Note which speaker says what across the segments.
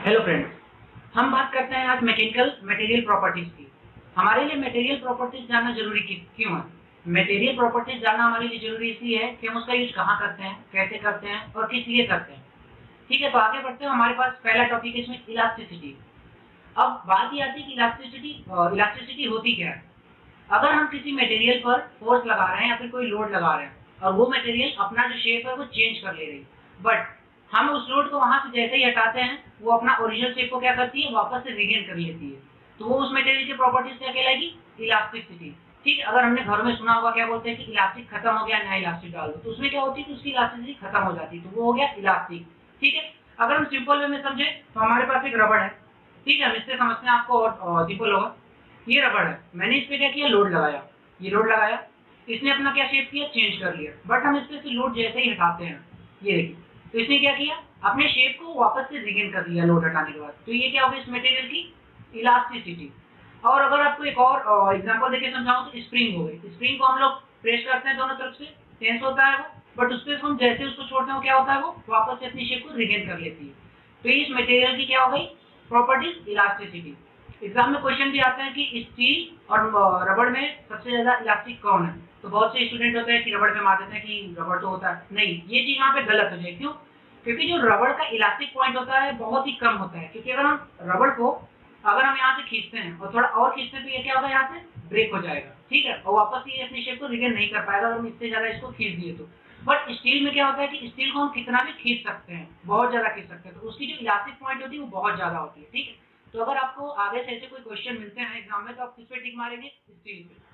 Speaker 1: Hello friends, हम बात करते हैं आज मैकेनिकल मटेरियल प्रॉपर्टीज की। हमारे लिए मटेरियल प्रॉपर्टीज जानना जरूरी क्यों है? मटेरियल प्रॉपर्टीज जानना हमारे लिए जरूरी इसलिए है कि हम उसका यूज कहाँ करते हैं, कैसे करते हैं और किस लिए करते हैं। ठीक है, तो आगे बढ़ते हैं। हमारे पास पहला टॉपिक है इसमें इलास्टिसिटी। अब बात ये आती है कि इलास्टिसिटी होती क्या है। अगर हम किसी मटेरियल पर फोर्स लगा रहे हैं या फिर कोई लोड लगा रहे हैं और वो मटेरियल अपना जो शेप है वो चेंज कर ले रही है, बट हम उस लोड को वहां से जैसे ही हटाते हैं वो अपना ओरिजिनल शेप को क्या करती है, वापस से रिगेन कर लेती है। तो वो उस मटेरियल की प्रॉपर्टीज क्या कहलाएगी? इलास्टिसिटी। ठीक है, अगर हमने घर में सुना होगा क्या बोलते हैं कि इलास्टिक खत्म हो गया, नया इलास्टिक डाल दो, तो उसमें क्या होती है कि उसकी इलास्टिसिटी खत्म हो जाती है, तो वो हो गया इलास्टिक। ठीक है, अगर हम सिंपल वे में समझे तो हमारे पास एक रबड़ है। ठीक है, हम इससे समझते हैं, आपको और सिंपल होगा। ये रबड़ है, मैंने इस पे क्या किया, लोड लगाया। ये लोड लगाया, इसने अपना क्या शेप किया, चेंज कर लिया। बट हम इस पे से लोड जैसे ही हटाते हैं, ये देखिए, तो इसने क्या किया, अपने शेप को वापस से रिगेन कर लिया लोड हटाने के बाद। तो ये क्या होगा इस मटेरियल की? इलास्टिसिटी। और अगर आपको एक और एग्जांपल देके समझाऊं तो स्प्रिंग हो गई। स्प्रिंग को हम लोग प्रेस करते हैं दोनों तरफ से, टेंस होता है वो, बट उस पर हम जैसे उसको छोड़ते हैं क्या होता है, वो वापस से अपनी शेप को रिगेन कर लेती है। तो इस मटेरियल की क्या हो गई प्रॉपर्टीज? इलास्टिसिटी। एग्जाम में क्वेश्चन भी आता है कि स्टील और रबड़ में सबसे ज्यादा इलास्टिक कौन है। तो बहुत से स्टूडेंट होते हैं कि रबड़ में मान देते हैं कि रबड़ तो होता है, नहीं, ये चीज यहाँ पे गलत हो जाए। क्यों? क्योंकि जो रबड़ का इलास्टिक पॉइंट होता है बहुत ही कम होता है। क्योंकि अगर हम रबड़ को अगर हम यहाँ से खींचते हैं और थोड़ा और खींचते हैं तो ये क्या होगा, यहाँ से ब्रेक हो जाएगा। ठीक है, और वापस ये अपनी शेप को रिगेन नहीं कर पाएगा अगर हम इससे ज्यादा इसको खींच दिए तो। बट स्टील में क्या होता है कि स्टील को हम कितना भी खींच सकते हैं, बहुत ज्यादा खींच सकते हैं, तो उसकी जो इलास्टिक पॉइंट होती है वो बहुत ज्यादा होती है। ठीक है, तो अगर आपको आगे से ऐसे कोई क्वेश्चन मिलते हैं एग्जाम में तो आप किस पे टिक मारेंगे? स्टील पे।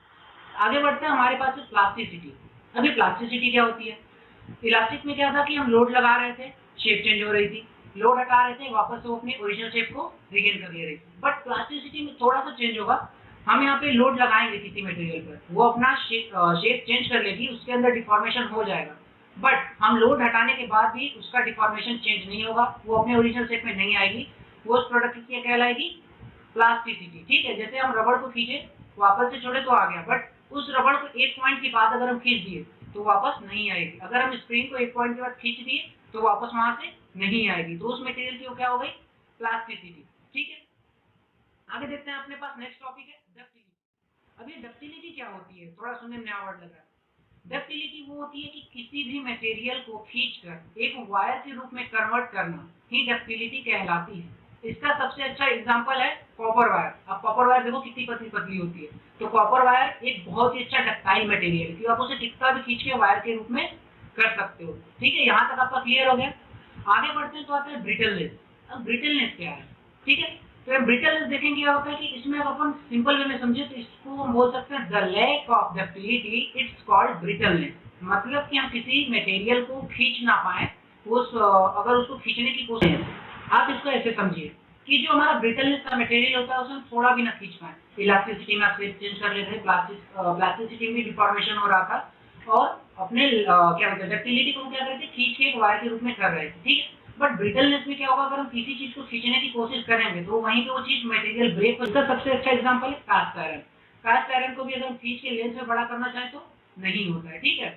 Speaker 1: आगे बढ़ते हैं, हमारे पास है प्लास्टिसिटी। अभी प्लास्टिसिटी क्या होती है? इलास्टिक में क्या था कि हम लोड लगा रहे थे, शेप चेंज हो रही थी, लोड हटा रहे थे, वापस वो अपनी ओरिजिनल शेप को रिगेन कर ले रही थी। बट प्लास्टिसिटी में थोड़ा सा चेंज होगा। हम यहाँ पे लोड लगाएंगे किसी मटेरियल पर, वो अपना शेप चेंज कर लेगी, उसके अंदर डिफॉर्मेशन हो जाएगा। बट हम लोड हटाने के बाद भी उसका डिफॉर्मेशन चेंज नहीं होगा, वो अपने ओरिजिनल शेप में नहीं आएगी। वो उस प्रोडक्ट की क्या कहलाएगी? प्लास्टिसिटी। ठीक है, जैसे हम रबड़ को खींचे, वापस से छोड़े तो आ गया, बट उस रबड़ को एक पॉइंट के बाद अगर हम खींच दिए तो वापस नहीं आएगी। अगर हम स्प्रिंग को एक पॉइंट के बाद खींच दिए तो वापस वहां से नहीं आएगी। तो उस मटेरियल की क्या हो गई? प्लास्टिसिटी। ठीक है, आगे देखते हैं, अपने पास नेक्स्ट टॉपिक है डक्टिलिटी। अब ये डक्टिलिटी क्या होती है? थोड़ा सुनने में नया वर्ड लग रहा है। डक्टिलिटी वो होती है कि किसी भी मटेरियल को खींचकर एक वायर के रूप में कन्वर्ट करना ही डक्टिलिटी कहलाती है। इसका सबसे अच्छा एग्जांपल है कॉपर वायर। अब कॉपर वायर देखो कितनी पतली पतली होती है। तो कॉपर वायर एक बहुत ही अच्छा डक्टाइल मटेरियल है क्योंकि आप उसे कितना भी खींच के वायर के रूप में कर सकते हो। ठीक है, यहाँ तक आपका क्लियर हो गया। आगे बढ़ते हैं तो आते हैं ब्रिटलनेस। अब ब्रिटलनेस क्या है? ठीक है, तो ब्रिटलनेस देखेंगे क्या होता है कि इसमें अब अपन सिंपल वे में समझे तो इसको हम बोल सकते हैं the lack of ductility it's called brittleness. मतलब कि हम किसी मटेरियल को खींच ना पाए, उस अगर उसको खींचने की कोशिश, आप इसको ऐसे समझिए कि जो हमारा ब्रिटलनेस का मटेरियल होता है उसे हम थोड़ा भी ना खींच पाए। इलास्टिसिटी में आप चेंज कर लेते हैं, प्लास्टिसिटी में डिफॉर्मेशन हो रहा था और अपने क्या बोलते हैं डक्टिलिटी को क्या करते खींच के एक वायर के रूप में कर रहे थे। ठीक है, बट ब्रिटलनेस में क्या होगा, अगर हम किसी चीज को खींचने की कोशिश करेंगे तो वहीं पे वो चीज मटेरियल ब्रेक हो। इसका सबसे अच्छा एग्जांपल है कास्ट आयरन। कास्ट आयरन को भी अगर हम खींच के लेंथ में बड़ा करना चाहें तो नहीं होता है। ठीक है,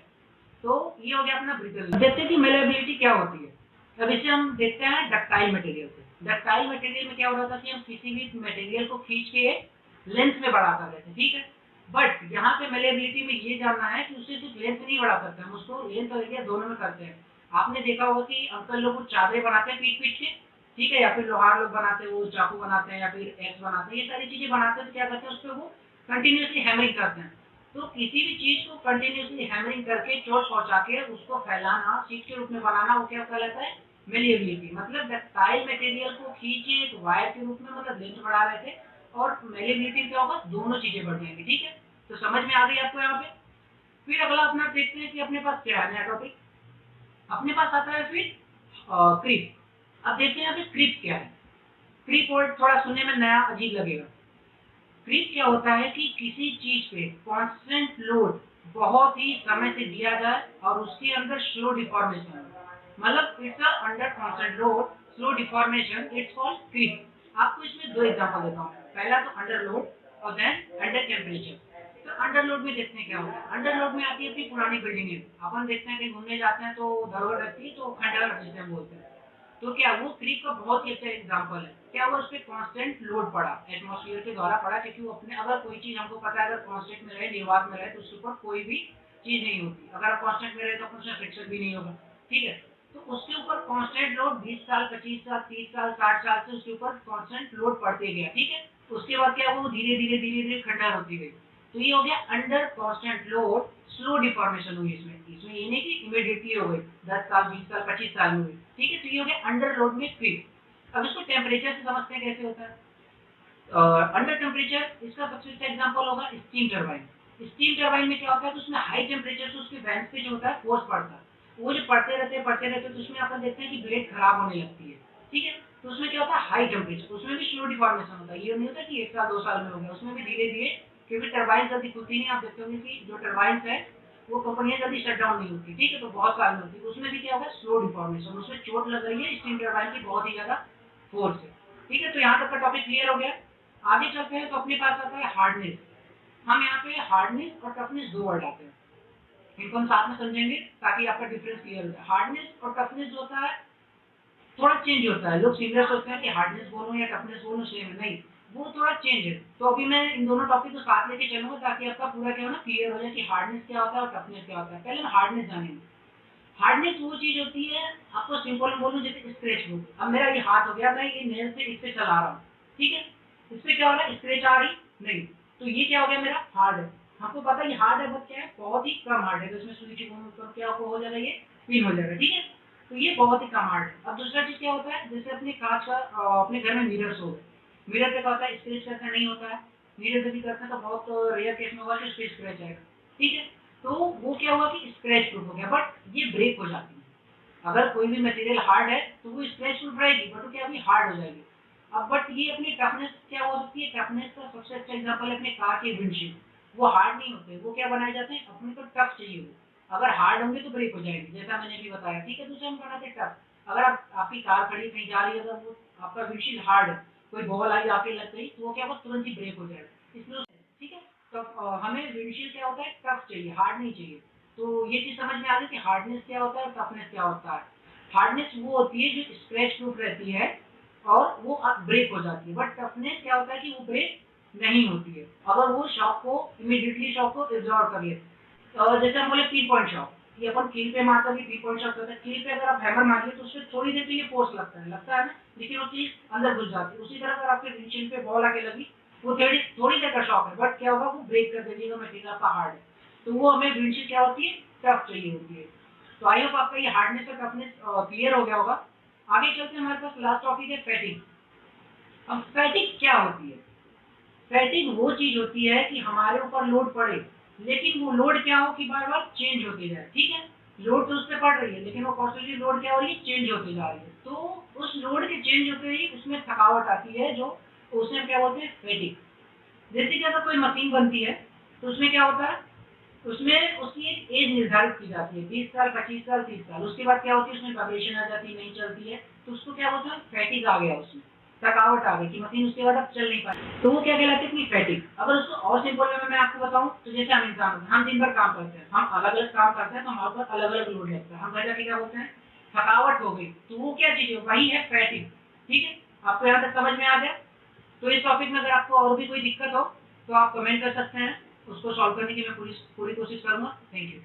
Speaker 1: तो ये हो गया अपना ब्रिटलनेस। देखते हैं कि मेलेबिलिटी क्या होती है। अब इसे हम देखते हैं डक्टाइल मटेरियल से। डक्टाइल मटेरियल में क्या हो रहा था कि हम किसी भी मटेरियल को खींच के लेंथ में बड़ा कर रहे थे। ठीक है, बट यहाँ पे मेलेबिलिटी में ये जानना है कि उससे सिर्फ लेंथ नहीं बढ़ा सकते, हम उसको लेंथ और एरिया दोनों में करते हैं। आपने देखा होगा कि अंकल लोग चादरें बनाते हैं पीट पीट के। ठीक है, या फिर लोहार लोग बनाते हैं, वो चाकू बनाते हैं या फिर एक्स बनाते हैं, ये सारी चीजें बनाते हैं तो क्या करते हैं उस पर वो कंटिन्यूसली हैमरिंग करते हैं। तो किसी भी चीज को कंटिन्यूसली हैमरिंग करके चोट पहुंचा के उसको फैलाना, शीट के रूप में बनाना, वो क्या कहलाता है? मेलिएबिलिटी। मतलब डक्टाइल मटेरियल को खींचे एक वायर के रूप में, मतलब लेंथ बढ़ा रहे थे, और मेलिएबिलिटी क्या होगा, दोनों चीजें बढ़ जाएंगी। ठीक है, तो समझ में आ गई आपको यहाँ पे। फिर अगला अपना देखते हैं कि अपने पास क्या है नया टॉपिक। अपने पास आता है फिर क्रीप। अब देखते हैं यहाँ पे क्रीप क्या है। क्रीप वर्ड थोड़ा सुनने में नया अजीब लगेगा। क्रीप क्या होता है कि किसी चीज पे कांस्टेंट लोड बहुत ही समय से दिया जाए और उसके अंदर स्लो डिफॉर्मेशन, मतलब it's under constant load slow deformation, it's called creep. आपको इसमें दो एग्जांपल देता हूँ। पहला तो अंडर लोड और देन अंडर टेम्परेचर। तो अंडर लोड में देखते हैं क्या होता है। अंडर लोड में आती है पुरानी बिल्डिंग है, अपन देखते हैं कि घूमने जाते हैं तो धरोहर रहती है तो खंडहर जिसे हम बोलते हैं। तो क्या वो क्रीप का बहुत ही अच्छा एग्जांपल है। क्या हुआ, उस पे कांस्टेंट लोड पड़ा, एटमॉस्फेयर के द्वारा पड़ा, क्योंकि वो अपने, अगर कोई चीज हमको पता है अगर कांस्टेंट में रहे, निर्वात में रहे, तो उसके ऊपर कोई भी चीज नहीं होती। अगर आप कांस्टेंट में रहे तो उसमें फ्रिक्शन भी नहीं होगा, ठीक है। तो उसके ऊपर कांस्टेंट लोड 20 साल, 25 साल, 30 साल, 60 साल से उसके ऊपर कांस्टेंट लोड पड़ते गया, ठीक है। उसके बाद क्या, वो धीरे धीरे खंडर होती गई। तो ये हो गया under constant load slow deformation हुई इसमें। इसमें ये नहीं कि इमीडिएटली हो गई 10 साल, 20 साल, 25 साल में हुई, ठीक है। तो ये हो गया अंडर लोड में क्रीप। अब इसको टेम्परेचर से समझते हैं कैसे होता है। अंडर टेम्परेचर इसका सबसे अच्छा एग्जांपल होगा स्टीम टरबाइन। स्टीम टरबाइन में क्या होता है, तो उसमें हाई टेम्परेचर से उसके वेंट्स पे जो होता है फोर्स पड़ता है। वो जो पड़ते रहते तो उसमें अपन देखते हैं कि ब्लेड खराब होने लगती है, ठीक है। तो उसमें क्या होता है, हाई टेम्परेचर, उसमें भी स्लो डिफॉर्मेशन होता है। ये नहीं होता कि 1 साल 2 साल में हो गया, उसमें भी धीरे धीरे, क्योंकि टरबाइन जल्दी खुलती नहीं। आप देखते होंगे कि जो टरबाइन है वो कंपनियां जल्दी शट डाउन नहीं होती, ठीक है, तो बहुत साल में होती है। उसमें भी क्या होगा, स्लो डिफॉर्मेशन, उसमें चोट लग रही है स्टीम टरबाइन की बहुत ही ज्यादा फोर्स है, ठीक है। तो यहाँ तक का टॉपिक क्लियर हो गया। आगे चलते हैं तो अपने पास आता है हार्डनेस। हम यहाँ पे हार्डनेस और टफनेस दो वर्ड आते हैं, इनको हम साथ में समझेंगे ताकि आपका डिफरेंस क्लियर हो जाए। हार्डनेस और टफनेस जो होता है थोड़ा चेंज होता है। लोग सिमिलर सोचते हैं कि हार्डनेस बोलो या टफनेस बोलो सेम है, नहीं, वो थोड़ा चेंज है। तो अभी मैं इन दोनों टॉपिक को साथ लेके चलूंगा ताकि आपका पूरा क्या हो ना क्लियर हो जाए कि हार्डनेस क्या होता है और टफनेस क्या होता है। पहले हम हार्डनेस जानेंगे। हार्डनेस वो चीज होती है, आपको सिंपल में बोलूं जैसे स्क्रैच बुक। अब मेरा ये हाथ हो गया, मैं ये नेल से इससे चला रहा हूँ, ठीक है, इससे क्या हो रहा है, स्क्रैच आ रही नहीं, तो ये क्या हो गया, मेरा हार्ड है। हमको पता है ये हार्ड है, बट क्या है, बहुत ही कम हार्ड है। तो इसमें सुई तो क्या हो जाएगा, ये पिन हो जाएगा, ठीक है। तो ये बहुत ही कम हार्ड है। अब दूसरा चीज क्या होता है, जैसे अपने कांच का अपने घर में मिरर्स हो गए, मिरर पे क्या होता है, स्क्रैच करना नहीं होता है। मिरर से भी करते हैं तो बहुत रेयर केस में होगा कि उस पर स्क्रैच आएगा, ठीक है। तो वो क्या हुआ कि स्क्रैच प्रूफ हो गया, बट ये ब्रेक हो जाती है। अगर कोई भी मटेरियल हार्ड है तो वो स्क्रैच प्रूफ रहेगी, बट वो क्या अभी हार्ड हो जाएगी। अब बट ये अपनी टफनेस क्या हो सकती है, टफनेस का सबसे अच्छा एग्जांपल है अपने कार के विंडशील्ड। वो हार्ड नहीं होते, वो क्या बनाए जाते हैं, अपने को टफ चाहिए वो। अगर हार्ड होंगे तो ब्रेक हो जाएंगे, जैसा मैंने अभी बताया, ठीक है। दूसरा हम बनाते हैं टफ। अगर आपकी कार खड़ी कहीं जा रही है, अगर वो आपका विंडशील्ड हार्ड है, कोई बॉल आई आके लग गई, तो वो क्या होगा, तुरंत ही ब्रेक हो जाएगा, इसलिए, ठीक है। तो हमें विंडशील्ड क्या होता है, टफ चाहिए, हार्ड नहीं चाहिए। तो ये चीज समझ में आ गई कि हार्डनेस क्या होता है और टफनेस क्या होता है। हार्डनेस वो होती है जो स्क्रैच प्रूफ रहती है और वो ब्रेक हो जाती है, बट टफनेस क्या होता है कि वो ब्रेक नहीं होती है अगर वो शॉक को इमीडिएटली शॉक को एब्जॉर्ब कर ले। जैसे हम बोले पिन पॉइंट शॉक, ये अपन कील पे मारते हैं, पिन पॉइंट शॉक करते हैं। कील पे अगर आप हैमर मारिए तो उससे थोड़ी देर के लिए फोर्स लगता है ना, लेकिन वो चीज अंदर घुस जाती है। उसी तरह अगर आपके विंडशील्ड पे बॉल आके लगी, वो थोड़ी देर का शॉक है, बट क्या होगा, वो ब्रेक कर देगी, मटेरियल आपका हार्ड है। तो वो हमें विंडशील्ड क्या होती है, टफ चाहिए होती है। तो आई होप आपका ये हार्डनेस और टफनेस क्लियर हो गया होगा। आगे चलते हैं, हमारे पास लास्ट टॉपिक है फैटिग। अब फैटिग क्या होती है, फैटिग वो चीज होती है कि हमारे ऊपर लोड पड़े, लेकिन वो लोड क्या हो कि बार बार चेंज होती जाए, ठीक है। लोड तो उस पर पड़ रही है, लेकिन वो कॉन्स्टेंटली लोड क्या हो रही है, चेंज होती जा रही है। तो उस लोड के चेंज होते ही उसमें थकावट आती है, जो उसमें क्या बोलते हैं, फैटिग। जैसे कि अगर कोई मशीन बनती है तो उसमें क्या होता है, उसमें उसकी एक एज निर्धारित की जाती है, 20 साल, 25 साल, 30 साल। उसके बाद क्या होती है, उसमें वाइब्रेशन आ जाती है, नहीं चलती है, तो उसको क्या बोलते हैं, फैटिग आ गया, उसमें थकावट आ गई कि मशीन उसके बाद अब चल नहीं पाती, तो वो क्या कहलाती है, फैटिग। अगर उसको और सिंपल वे में मैं आपको बताऊं तो जैसे हम इंसान होते हैं, हम दिन भर काम करते हैं, हम अलग अलग काम करते हैं, तो हमारे ऊपर अलग अलग लोड लगता है, हम घर जाके क्या बोलते हैं, थकावट हो गई, तो वो क्या चीज है, वही है फैटिग, ठीक है। आपको यहाँ तक समझ में आ गया। तो इस टॉपिक में अगर आपको और भी कोई दिक्कत हो तो आप कमेंट कर सकते हैं, उसको सॉल्व करने की मैं पूरी पूरी कोशिश करूंगा। Thank you.